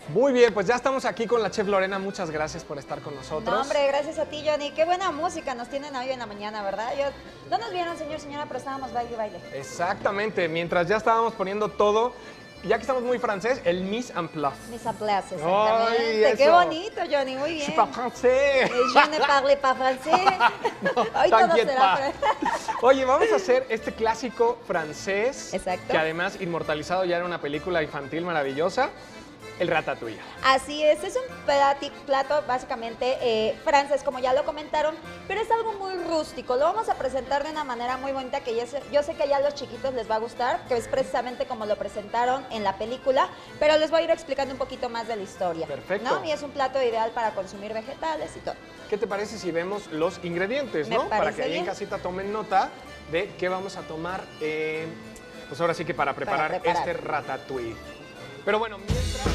Muy bien, pues ya estamos aquí con la chef Lorena. Muchas gracias por estar con nosotros. No, hombre, gracias a ti, Johnny. Qué buena música nos tienen hoy en la mañana, ¿verdad? No nos vieron, señor, señora, pero estábamos baile y baile. Exactamente, mientras ya estábamos poniendo todo, ya que estamos muy francés, el mise en place. Mise en place, exactamente. Ay, Qué eso. bonito, Johnny, muy bien. Je parle français. Je ne parle pas français. Hoy todo T'inquiète será pas. Oye, vamos a hacer este clásico francés. Exacto. Que además inmortalizado ya en una película infantil maravillosa, el Ratatouille. Así es un plato básicamente francés, como ya lo comentaron, pero es algo muy rústico. Lo vamos a presentar de una manera muy bonita que yo sé que ya a los chiquitos les va a gustar, que es precisamente como lo presentaron en la película, pero les voy a ir explicando un poquito más de la historia. Perfecto. ¿No? Y es un plato ideal para consumir vegetales y todo. ¿Qué te parece si vemos los ingredientes, Me no? Para parece que ahí en bien. casita tomen nota de qué vamos a tomar, pues ahora sí que para preparar este Ratatouille. Pero bueno, mientras...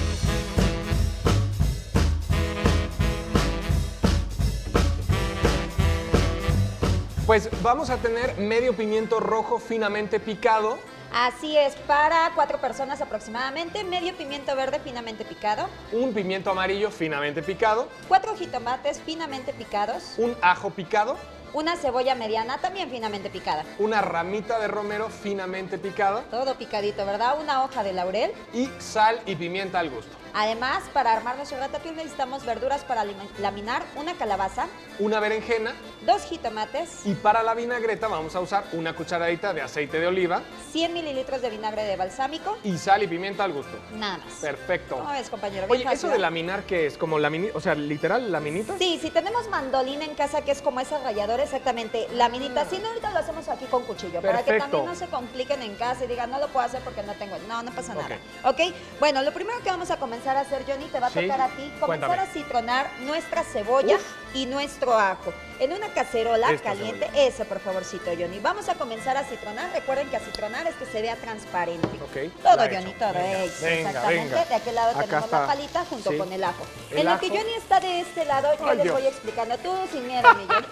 Pues vamos a tener medio pimiento rojo finamente picado, Así es, para 4 personas aproximadamente, medio pimiento verde finamente picado, un pimiento amarillo finamente picado, 4 jitomates finamente picados, un ajo picado, una cebolla mediana también finamente picada. una ramita de romero finamente picada Todo picadito, ¿verdad? Una hoja de laurel. y sal y pimienta al gusto. Además, para armar nuestro ratatouille necesitamos verduras para laminar, una calabaza, Una berenjena 2 jitomates, y para la vinagreta vamos a usar una cucharadita de aceite de oliva 100 mililitros de vinagre de balsámico, y sal y pimienta al gusto. nada más. Perfecto. ¿Cómo ves, compañero? Oye, Bien eso fácil, de ¿eh? laminar, ¿qué es? ¿Como laminita? O sea, literal, laminita. Sí, si tenemos mandolina en casa, que es como ese rallador, exactamente, laminita. Si no, ahorita lo hacemos aquí con cuchillo, para que Perfecto. también no se compliquen en casa y digan, no lo puedo hacer porque no tengo. No, no pasa nada. ¿Ok? Bueno, lo primero que vamos a comenzar a hacer, Johnny, te va a Sí, tocar a ti, comenzar cuéntame. a citronar nuestra cebolla y nuestro ajo. En una cacerola Esta caliente, cebolla. ese por favorcito, Johnny. Vamos a comenzar a citronar. Recuerden que a citronar es que se vea transparente. Ok, Todo, la he Johnny, hecho. todo. Venga, Eso, venga, exactamente. venga. De aquel lado Acá tenemos está. la palita junto Sí. con el ajo. El En lo ajo. que Johnny está de este lado, yo Ay, les Dios. voy explicando. Tú sin miedo, mi Johnny.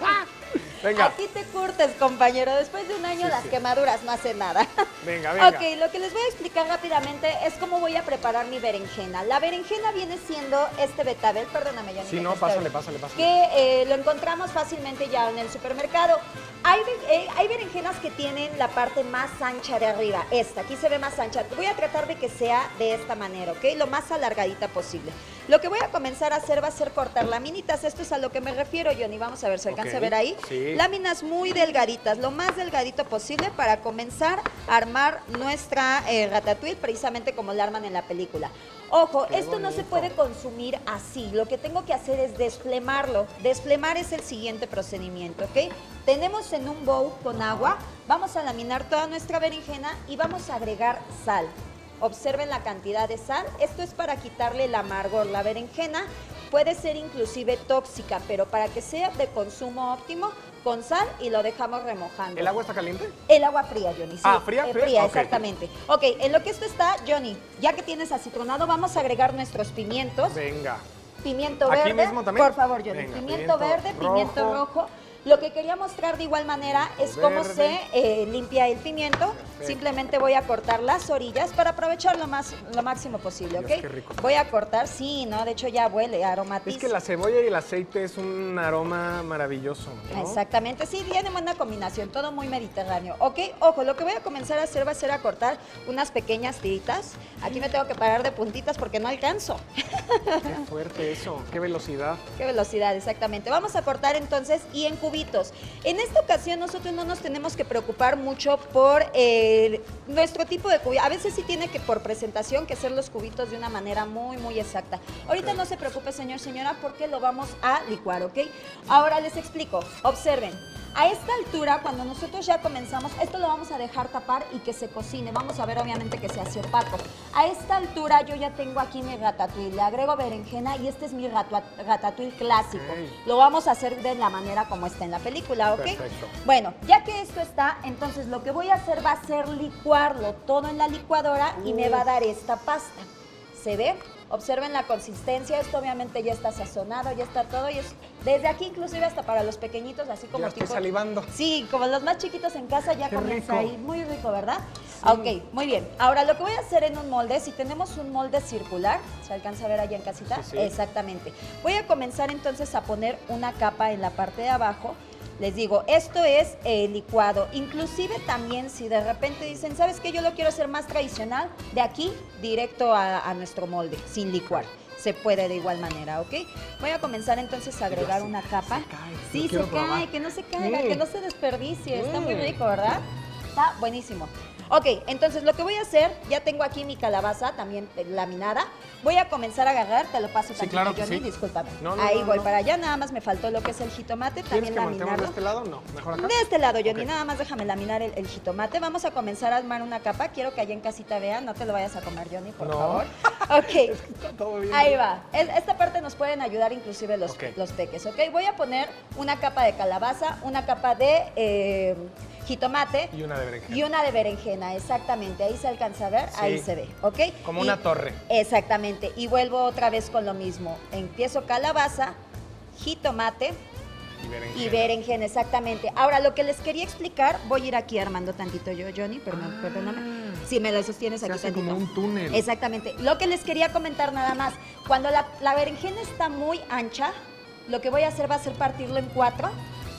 Venga. Aquí te curtes, compañero. Después de un año las quemaduras no hacen nada. Venga, venga. Ok, lo que les voy a explicar rápidamente es cómo voy a preparar mi berenjena. La berenjena viene siendo este betabel, perdóname, Johnny. Sí, que no, te estoy- pásale. Que lo encontramos fácilmente ya en el supermercado. Hay berenjenas que tienen la parte más ancha de arriba, esta, aquí se ve más ancha. Voy a tratar de que sea de esta manera, ¿ok? Lo más alargadita posible. Lo que voy a comenzar a hacer va a ser cortar laminitas, esto es a lo que me refiero, Johnny, vamos a ver, ¿se alcanza Ok, a ver ahí? sí. Láminas muy delgaditas, lo más delgadito posible para comenzar a armar nuestra ratatouille, precisamente como la arman en la película. Ojo, Qué esto no se bonito. puede consumir así. Lo que tengo que hacer es desflemarlo. Desflemar es el siguiente procedimiento, ¿ok? Tenemos en un bowl con agua, vamos a laminar toda nuestra berenjena y vamos a agregar sal. Observen la cantidad de sal. Esto es para quitarle el amargor. La berenjena puede ser inclusive tóxica, pero para que sea de consumo óptimo, con sal y lo dejamos remojando. ¿El agua está caliente? El agua fría, Johnny. Sí, Ah, ¿fría? ¿Fría? Fría, Ok. exactamente. Ok, en lo que esto está, Johnny, ya que tienes acitronado, vamos a agregar nuestros pimientos. Venga. Pimiento ¿Aquí verde. mismo también? Por favor, Johnny. Venga, pimiento verde, rojo. pimiento rojo. Lo que quería mostrar de igual manera es cómo verde. se limpia el pimiento. Perfecto. Simplemente voy a cortar las orillas para aprovechar lo máximo posible, Dios, ¿ok? qué rico. Voy a cortar, sí, ¿no? De hecho ya huele, aromatiza. Es que la cebolla y el aceite es un aroma maravilloso, ¿no? Exactamente, sí, tiene buena combinación, todo muy mediterráneo. Ok, ojo, lo que voy a comenzar a hacer va a ser a cortar unas pequeñas tiritas. Aquí me tengo que parar de puntitas porque no alcanzo. Qué fuerte eso, qué velocidad. Qué velocidad, exactamente. Vamos a cortar entonces y en cubitos. En esta ocasión nosotros no nos tenemos que preocupar mucho por nuestro tipo de cubillo. A veces sí tiene que por presentación que ser los cubitos de una manera muy exacta. Ahorita no se preocupe, señor, señora, porque lo vamos a licuar, ¿ok? Ahora les explico. Observen. A esta altura, cuando nosotros ya comenzamos, esto lo vamos a dejar tapar y que se cocine. Vamos a ver obviamente que se hace opaco. A esta altura yo ya tengo aquí mi ratatouille. Le agrego berenjena y este es mi ratatouille clásico. Ok. Lo vamos a hacer de la manera como está en la película, ¿ok? Perfecto. Bueno, ya que esto está, entonces lo que voy a hacer va a ser licuarlo todo en la licuadora y me va a dar esta pasta. ¿Se ve? Observen la consistencia, esto obviamente ya está sazonado, ya está todo, y es desde aquí inclusive hasta para los pequeñitos, así como Ya estoy salivando. Sí, como los más chiquitos en casa ya Qué comienza rico. ahí, muy rico, ¿verdad? Sí. Ok, muy bien. Ahora lo que voy a hacer en un molde, si tenemos un molde circular, ¿se alcanza a ver allá en casita? Sí, sí. Exactamente. Voy a comenzar entonces a poner una capa en la parte de abajo. Les digo, esto es licuado. Inclusive también si de repente dicen, ¿sabes qué? Yo lo quiero hacer más tradicional, de aquí directo a nuestro molde, sin licuar. Se puede de igual manera, ¿ok? Voy a comenzar entonces a agregar una capa. Se cae, Sí, lo quiero se cae, probar. que no se caiga, que no se desperdicie. Está muy rico, ¿verdad? Está buenísimo. Ok, entonces lo que voy a hacer, ya tengo aquí mi calabaza también laminada. Voy a comenzar a agarrar, te lo paso tantito, claro que Johnny, sí. discúlpame. No, Ahí no, voy no. para allá, nada más me faltó lo que es el jitomate, ¿Quieres también que volteemos de laminarlo. este lado? No, mejor acá. De este lado, Johnny, Ok. nada más déjame laminar el jitomate. Vamos a comenzar a armar una capa. Quiero que allá en casita vean, no te lo vayas a comer, Johnny, por No. favor. Ok. Está todo bien. Ahí va. Esta parte nos pueden ayudar inclusive los Ok. peques, ¿ok? Voy a poner una capa de calabaza, una capa de jitomate Y una de berenjena. y una de berenjena, exactamente. Ahí se alcanza a ver, Sí. ahí se ve, ¿ok? Como una torre. Exactamente. Y vuelvo otra vez con lo mismo. Empiezo calabaza, jitomate Y berenjena. y berenjena, exactamente. Ahora, lo que les quería explicar, voy a ir aquí armando tantito yo, Johnny, perdóname. Si me lo sostienes Se aquí hace tantito. como un túnel. Exactamente. Lo que les quería comentar nada más, cuando la berenjena está muy ancha, lo que voy a hacer va a ser partirlo en 4.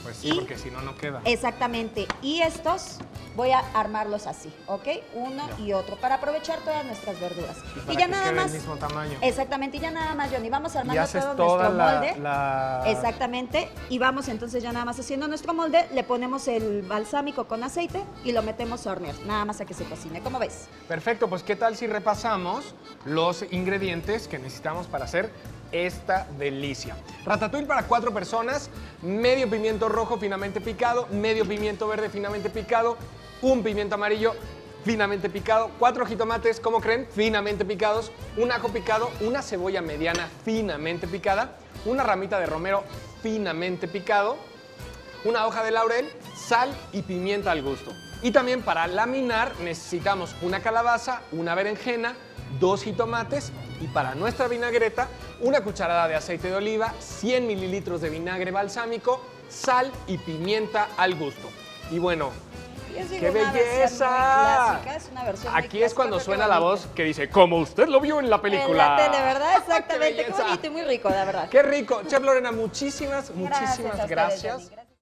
Pues sí, Y- porque si no, no queda. Exactamente. Y estos voy a armarlos así, ¿ok? Uno Ya. y otro, para aprovechar todas nuestras verduras. Y para Y ya que nada quede más. el mismo tamaño. Exactamente, y ya nada más, Johnny. Vamos Y armando haces todo toda nuestro molde. la... Exactamente, y vamos entonces ya nada más haciendo nuestro molde, le ponemos el balsámico con aceite y lo metemos a hornear, nada más a que se cocine, ¿cómo ves? Perfecto, pues ¿qué tal si repasamos los ingredientes que necesitamos para hacer esta delicia? Ratatouille para 4 personas, medio pimiento rojo finamente picado, medio pimiento verde finamente picado, un pimiento amarillo finamente picado, 4 jitomates, ¿cómo creen? Finamente picados, un ajo picado, una cebolla mediana finamente picada, una ramita de romero finamente picado, una hoja de laurel, sal y pimienta al gusto. Y también para laminar necesitamos una calabaza, una berenjena, 2 jitomates y para nuestra vinagreta una cucharada de aceite de oliva, 100 mililitros de vinagre balsámico, sal y pimienta al gusto. Y bueno, Yo sigo ¡qué una versión muy belleza! clásica, es una versión muy Aquí es clásica, cuando pero qué suena la bonito. voz que dice, como usted lo vio en la película. En la tele, ¿verdad? ¡Qué Exactamente, qué belleza! bonito y muy rico, la verdad. ¡Qué rico! Chef Lorena, muchísimas Gracias a ustedes, gracias. Johnny, gracias.